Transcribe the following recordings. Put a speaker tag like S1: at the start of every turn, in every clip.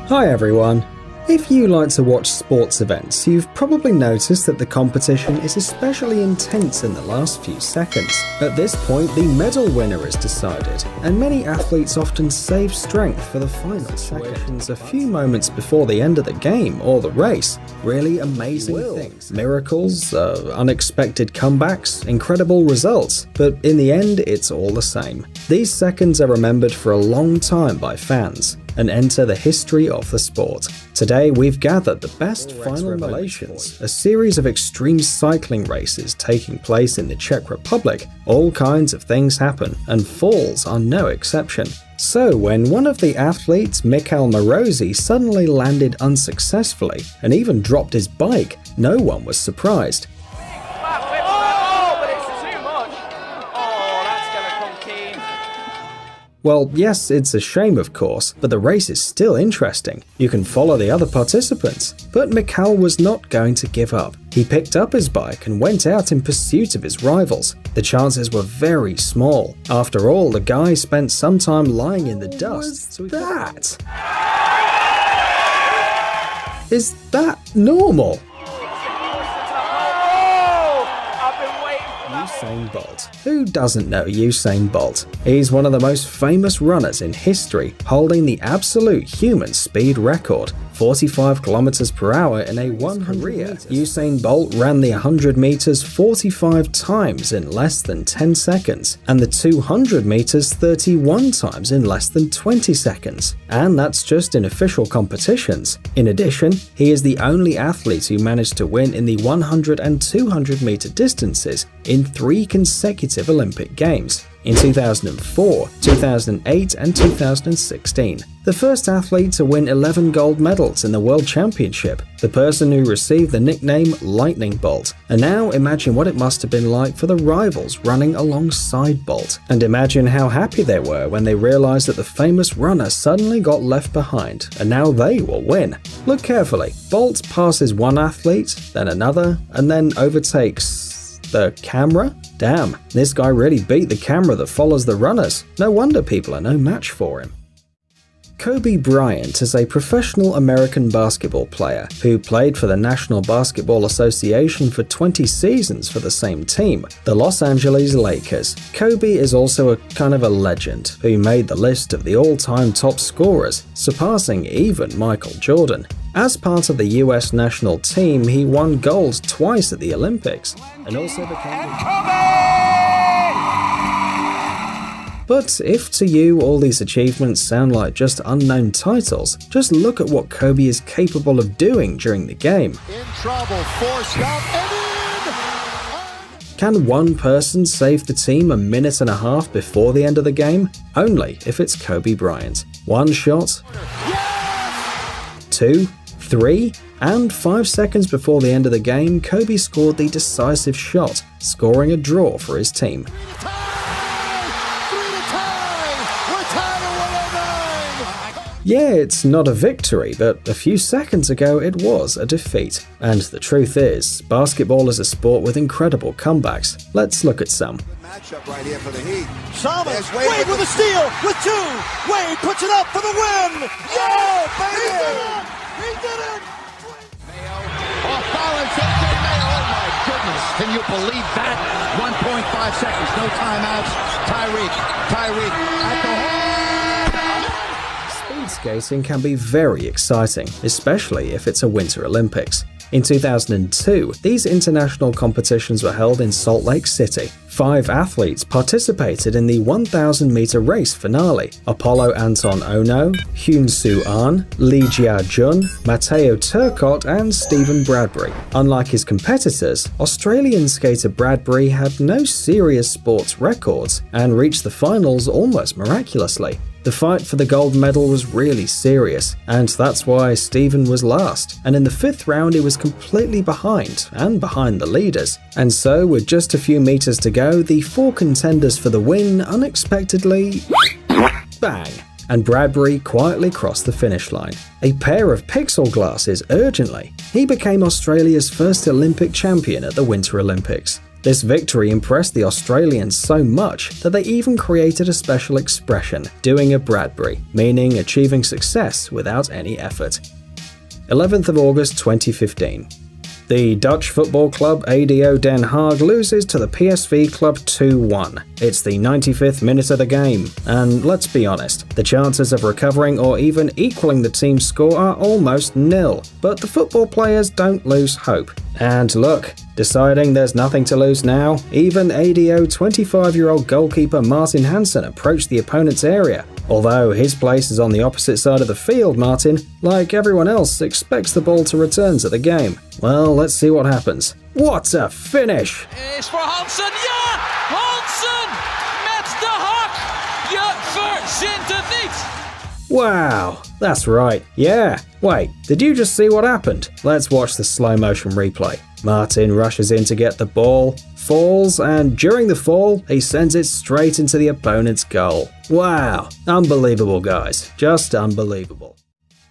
S1: Hi everyone! If you like to watch sports events, you've probably noticed that the competition is especially intense in the last few seconds. At this point, the medal winner is decided, and many athletes often save strength for the final seconds a few moments before the end of the game or the race. Really amazing things. Miracles, unexpected comebacks, incredible results, but in the end, it's all the same. These seconds are remembered for a long time by fans and enter the history of the sport. Today, we've gathered the best final revelations, a series of extreme cycling races taking place in the Czech Republic. All kinds of things happen, and falls are no exception. So, when one of the athletes, Michał Morozi, suddenly landed unsuccessfully and even dropped his bike, no one was surprised. Well, yes, it's a shame of course, but the race is still interesting. You can follow the other participants. But Michał was not going to give up. He picked up his bike and went out in pursuit of his rivals. The chances were very small. After all, the guy spent some time lying in the dust. Is that normal? Usain Bolt. Who doesn't know Usain Bolt? He's one of the most famous runners in history, holding the absolute human speed record. 45 kilometers per hour in a 100 meters. Usain Bolt ran the 100 meters 45 times in less than 10 seconds, and the 200 meters 31 times in less than 20 seconds. And that's just in official competitions. In addition, he is the only athlete who managed to win in the 100 and 200 meter distances in 3 consecutive Olympic Games. In 2004, 2008 and 2016. The first athlete to win 11 gold medals in the World Championship, the person who received the nickname Lightning Bolt. And now imagine what it must have been like for the rivals running alongside Bolt. And imagine how happy they were when they realized that the famous runner suddenly got left behind, and now they will win. Look carefully. Bolt passes one athlete, then another, and then overtakes the camera? Damn, this guy really beat the camera that follows the runners. No wonder people are no match for him. Kobe Bryant is a professional American basketball player who played for the National Basketball Association for 20 seasons for the same team, the Los Angeles Lakers. Kobe is also a kind of a legend who made the list of the all-time top scorers, surpassing even Michael Jordan. As part of the US national team, he won gold twice at the Olympics and also became But if to you all these achievements sound like just unknown titles, just look at what Kobe is capable of doing during the game.
S2: In trouble, forced out, and in!
S1: Can one person save the team a minute and a half before the end of the game? Only if it's Kobe Bryant. One shot,
S2: Yes!
S1: 2, 3, and 5 seconds before the end of the game, Kobe scored the decisive shot, scoring a draw for his team. Yeah, it's not a victory, but a few seconds ago it was a defeat. And the truth is, basketball is a sport with incredible comebacks. Let's look at some.
S2: Matchup right here for the Heat. Thomas, Wade with a steal, with 2. Wade puts it up for the win. Yeah, baby! He did it!
S3: Mayo, off balance, AJ Mayo. Oh my goodness, can you believe that? 1.5 seconds, no timeouts. Tyreek at the hole.
S1: Skating can be very exciting, especially if it's a Winter Olympics. In 2002, these international competitions were held in Salt Lake City. 5 athletes participated in the 1,000-meter race finale: Apollo Anton Ono, Hyun Soo Ahn, Lee Jia Jun, Matteo Turcotte, and Stephen Bradbury. Unlike his competitors, Australian skater Bradbury had no serious sports records and reached the finals almost miraculously. The fight for the gold medal was really serious, and that's why Stephen was last, and in the 5th round he was completely behind the leaders. And so, with just a few meters to go, the 4 contenders for the win unexpectedly bang, and Bradbury quietly crossed the finish line. A pair of pixel glasses urgently. He became Australia's first Olympic champion at the Winter Olympics. This victory impressed the Australians so much that they even created a special expression, doing a Bradbury, meaning achieving success without any effort. 11th of August 2015. The Dutch football club ADO Den Haag loses to the PSV club 2-1. It's the 95th minute of the game, and let's be honest, the chances of recovering or even equaling the team's score are almost nil. But the football players don't lose hope. And look, deciding there's nothing to lose now, even ADO 25-year-old goalkeeper Martin Hansen approached the opponent's area. Although his place is on the opposite side of the field, Martin, like everyone else, expects the ball to return to the game. Well, let's see what happens. What a finish!
S4: Is for Hansen, ja! Hansen met de hak! Je verzint het niet!
S1: Wow, that's right, yeah. Wait, did you just see what happened? Let's watch the slow motion replay. Martin rushes in to get the ball, falls, and during the fall, he sends it straight into the opponent's goal. Wow, unbelievable guys, just unbelievable.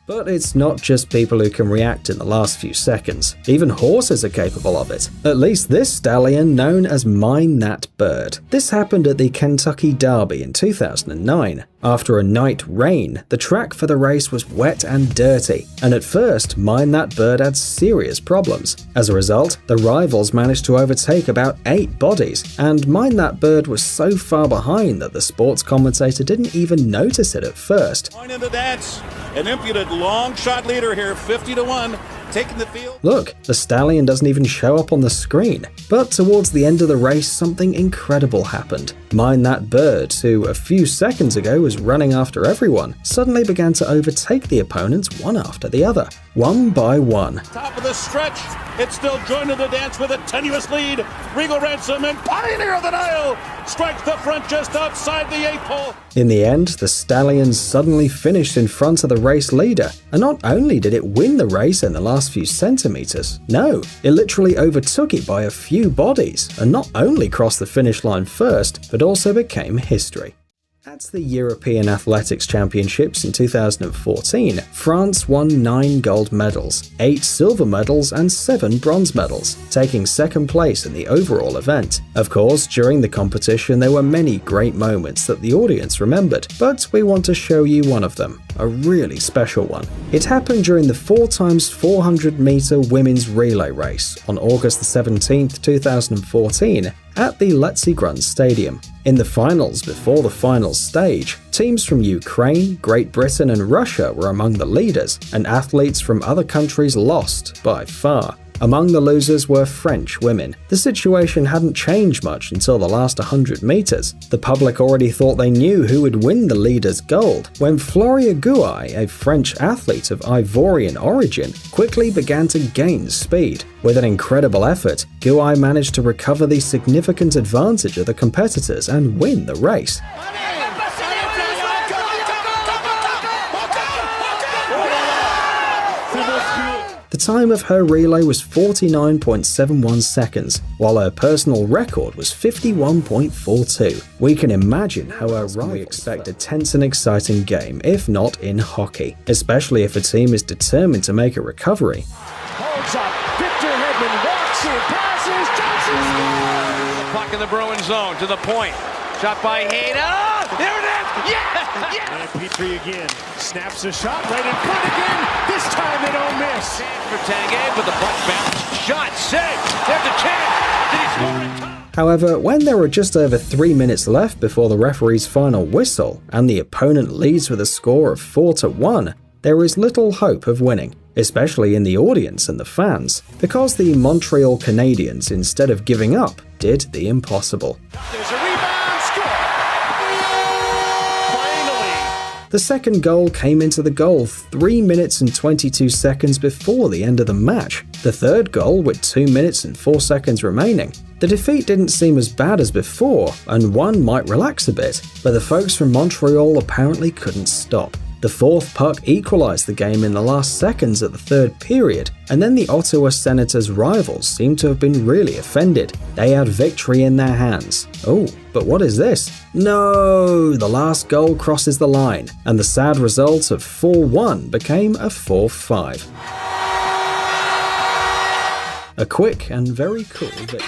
S1: But it's not just people who can react in the last few seconds. Even horses are capable of it. At least this stallion known as Mine That Bird. This happened at the Kentucky Derby in 2009. After a night rain, the track for the race was wet and dirty, and at first, Mine That Bird had serious problems. As a result, the rivals managed to overtake about 8 bodies, and Mine That Bird was so far behind that the sports commentator didn't even notice it at first.
S5: Point in the dance, an impudent long shot leader here, 50-1. Taking the field.
S1: Look, the stallion doesn't even show up on the screen. But towards the end of the race, something incredible happened. Mine That Bird, who a few seconds ago was running after everyone, suddenly began to overtake the opponents one after the other, one by one.
S5: Top of the stretch, it's still joining the dance with a tenuous lead. Regal Ransom and Pioneer of the Nile strikes the front just outside the 8-pole.
S1: In the end, the stallions suddenly finished in front of the race leader, and not only did it win the race in the last few centimeters, no, it literally overtook it by a few bodies, and not only crossed the finish line first, but also became history. At the European Athletics Championships in 2014, France won 9 gold medals, 8 silver medals and 7 bronze medals, taking second place in the overall event. Of course, during the competition there were many great moments that the audience remembered, but we want to show you one of them, a really special one. It happened during the 4x400 meter women's relay race on August 17, 2014, at the Letzigrund Stadium. In the finals before the final stage, teams from Ukraine, Great Britain and Russia were among the leaders, and athletes from other countries lost by far. Among the losers were French women. The situation hadn't changed much until the last 100 meters. The public already thought they knew who would win the leaders' gold, when Floria Gouaille, a French athlete of Ivorian origin, quickly began to gain speed. With an incredible effort, Gouaille managed to recover the significant advantage of the competitors and win the race. The time of her relay was 49.71 seconds, while her personal record was 51.42. We can imagine how her rivals expect a tense and exciting game, if not in hockey, especially if a team is determined to make a recovery.
S6: Holds up, Victor Hedman walks in, passes, Johnson!
S4: Puck in the Bruin zone, to the point. Shot by Hayden. Oh, there it is! Yeah!
S6: And Petrie again, snaps a shot right in front again. This time they don't miss.
S4: Chance for Tanguay, but the puck bounced. Shot saved. There's a chance. Did he score in time?
S1: However, when there were just over 3 minutes left before the referee's final whistle, and the opponent leads with a score of 4-1, there is little hope of winning, especially in the audience and the fans, because the Montreal Canadiens, instead of giving up, did the impossible.
S6: There's a rebound, score! Finally!
S1: The second goal came into the goal 3 minutes and 22 seconds before the end of the match. The third goal with 2 minutes and 4 seconds remaining. The defeat didn't seem as bad as before, and one might relax a bit, but the folks from Montreal apparently couldn't stop. The fourth puck equalized the game in the last seconds of the third period, and then the Ottawa Senators' rivals seemed to have been really offended. They had victory in their hands. Oh, but what is this? No! The last goal crosses the line, and the sad result of 4-1 became a 4-5. A quick and very cool victory.